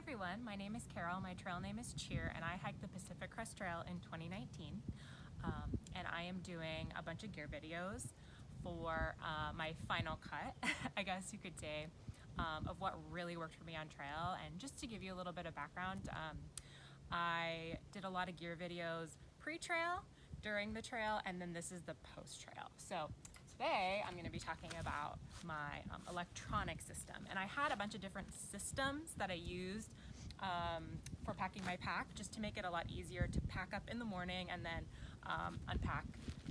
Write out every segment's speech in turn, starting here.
everyone, my name is Carol, my trail name is Cheer, and I hiked the Pacific Crest Trail in 2019. And I am doing a bunch of gear videos for my final cut, I guess you could say, of what really worked for me on trail. And just to give you a little bit of background, I did a lot of gear videos pre-trail, during the trail, and then this is the post-trail. So today I'm going to be talking about my electronic system, and I had a bunch of different systems that I used for packing my pack, just to make it a lot easier to pack up in the morning and then unpack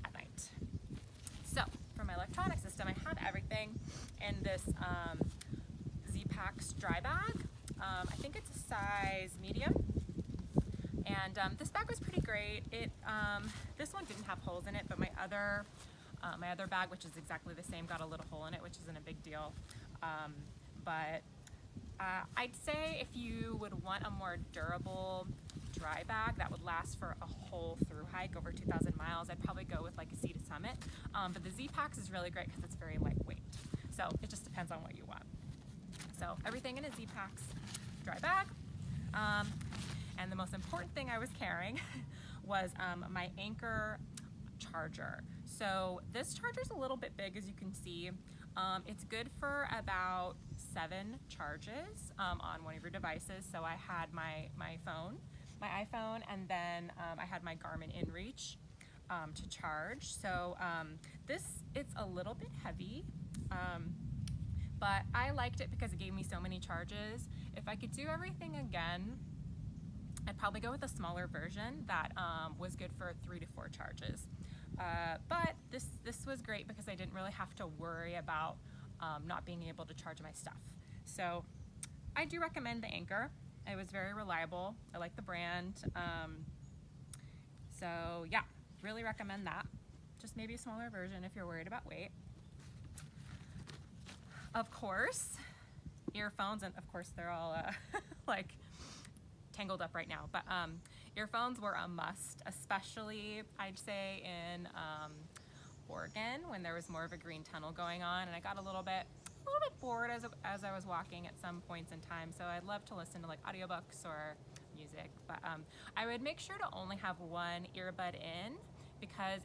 at night. So for my electronic system, I had everything in this Z-Packs dry bag. I think it's a size medium, and this bag was pretty great. This one didn't have holes in it, but my other bag, which is exactly the same, got a little hole in it, which isn't a big deal. But I'd say if you would want a more durable dry bag that would last for a whole through hike over 2,000 miles, I'd probably go with like a Sea to Summit. But the Z-Packs is really great because it's very lightweight. So it just depends on what you want. So everything in a Z-Packs dry bag. And the most important thing I was carrying was my Anker charger. So this charger is a little bit big, as you can see. It's good for about 7 charges on one of your devices. So I had my iPhone, and then I had my Garmin InReach to charge. So it's a little bit heavy, but I liked it because it gave me so many charges. If I could do everything again, I'd probably go with a smaller version that was good for 3 to 4 charges. But this was great because I didn't really have to worry about not being able to charge my stuff. So I do recommend the Anker. It was very reliable. I like the brand. So yeah, really recommend that. Just maybe a smaller version if you're worried about weight. Of course, earphones, and of course they're all like tangled up right now, but earphones were a must, especially I'd say in Oregon when there was more of a green tunnel going on, and I got a little bit bored as I was walking at some points in time. So I'd love to listen to like audiobooks or music, but I would make sure to only have one earbud in, because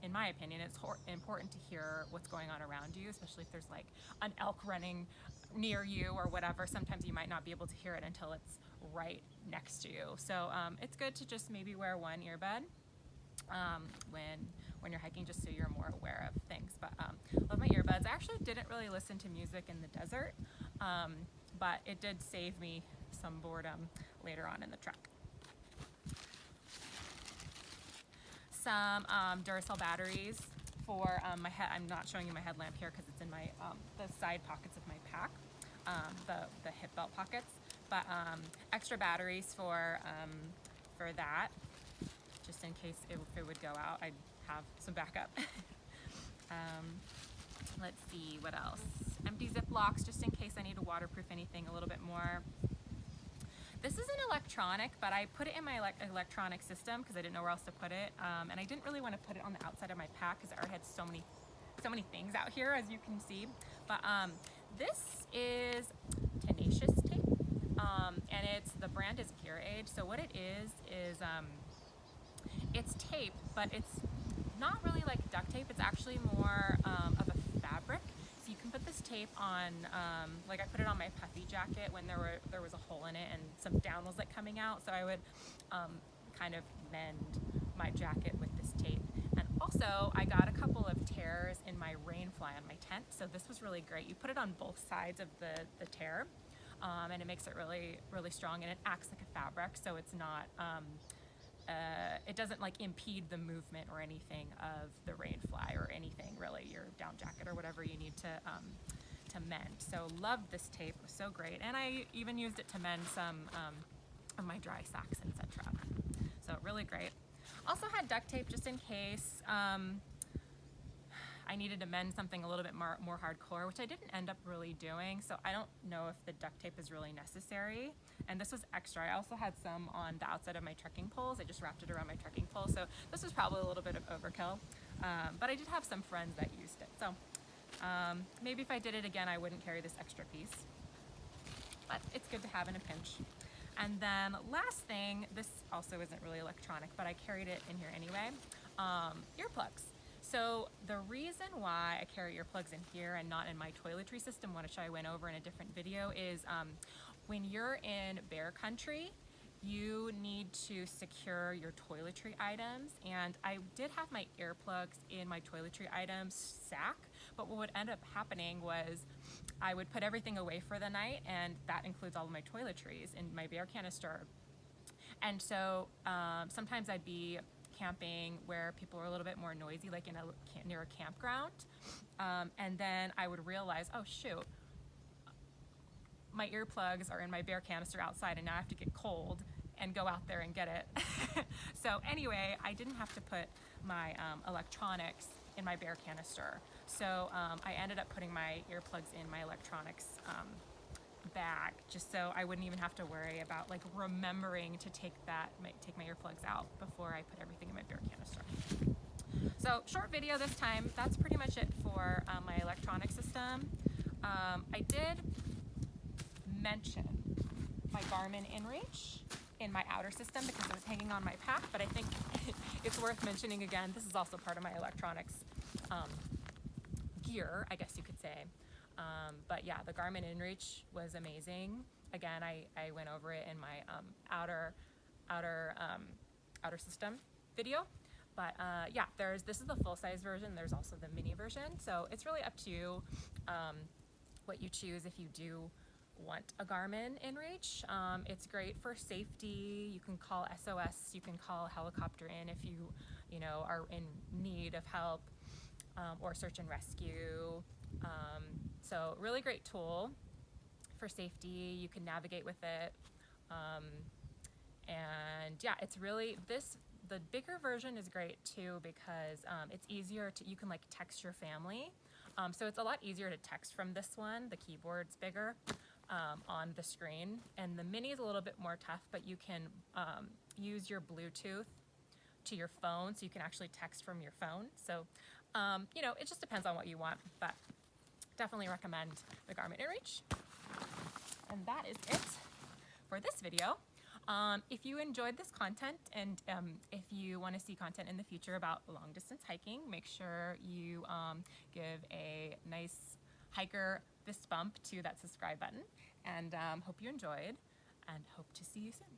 in my opinion, it's important to hear what's going on around you, especially if there's like an elk running near you or whatever. Sometimes you might not be able to hear it until it's right next to you. So it's good to just maybe wear one earbud when you're hiking, just so you're more aware of things. But love my earbuds. I actually didn't really listen to music in the desert, but it did save me some boredom later on in the trek. Some Duracell batteries for my head. I'm not showing you my headlamp here because it's in my the side pockets of my pack, the hip belt pockets. But extra batteries for that, just in case if it would go out, I'd have some backup. Let's see, what else? Empty Ziplocs, just in case I need to waterproof anything a little bit more. This isn't electronic, but I put it in my electronic system because I didn't know where else to put it, and I didn't really want to put it on the outside of my pack because I already had so many things out here, as you can see. But this is Tenacious tape, and the brand is Gear Age. So what it is it's tape, but it's not really like duct tape. It's actually more of a fabric. So you can put this tape on, like I put it on my puffy jacket when there was a hole in it and some down was like coming out. So I would kind of mend my jacket with this tape. And also I got a couple of tears in my rain fly on my tent. So this was really great. You put it on both sides of the tear, and it makes it really, really strong, and it acts like a fabric. So it's not, it doesn't like impede the movement or anything of the rain fly or anything really, your down jacket or whatever you need to mend. So loved this tape, it was so great. And I even used it to mend some of my dry socks, etc. So really great. Also had duct tape just in case I needed to mend something a little bit more hardcore, which I didn't end up really doing. So I don't know if the duct tape is really necessary. And this was extra. I also had some on the outside of my trekking poles. I just wrapped it around my trekking pole. So this was probably a little bit of overkill. But I did have some friends that used it. So maybe if I did it again, I wouldn't carry this extra piece. But it's good. good to have in a pinch. And then last thing, this also isn't really electronic, but I carried it in here anyway, earplugs. So the reason why I carry earplugs in here and not in my toiletry system, which I went over in a different video, is when you're in bear country, you need to secure your toiletry items. And I did have my earplugs in my toiletry items sack, but what would end up happening was I would put everything away for the night, and that includes all of my toiletries in my bear canister. And so sometimes I'd be camping where people are a little bit more noisy, like near a campground, and then I would realize, oh shoot, my earplugs are in my bear canister outside, and now I have to get cold and go out there and get it. So anyway, I didn't have to put my electronics in my bear canister. So I ended up putting my earplugs in my electronics bag, just so I wouldn't even have to worry about like remembering to take my earplugs out before I put everything in my bear canister. So short video this time. That's pretty much it for my electronic system. I did mention my Garmin InReach in my outer system because it was hanging on my pack, but I think it's worth mentioning again. This is also part of my electronics gear, I guess you could say. But yeah, the Garmin InReach was amazing. Again, I went over it in my outer system video. But yeah, this is the full-size version. There's also the mini version. So it's really up to you what you choose if you do want a Garmin InReach. It's great for safety. You can call SOS. You can call a helicopter in if you know, are in need of help, or search and rescue. So really great tool for safety. You can navigate with it. And yeah, it's really, the bigger version is great too because it's easier to, you can like text your family. So it's a lot easier to text from this one. The keyboard's bigger on the screen, and the mini is a little bit more tough, but you can use your Bluetooth to your phone, so you can actually text from your phone. So, you know, it just depends on what you want, but definitely recommend the Garmin InReach. And that is it for this video. If you enjoyed this content, and if you want to see content in the future about long distance hiking, make sure you give a nice hiker fist bump to that subscribe button, and hope you enjoyed, and hope to see you soon.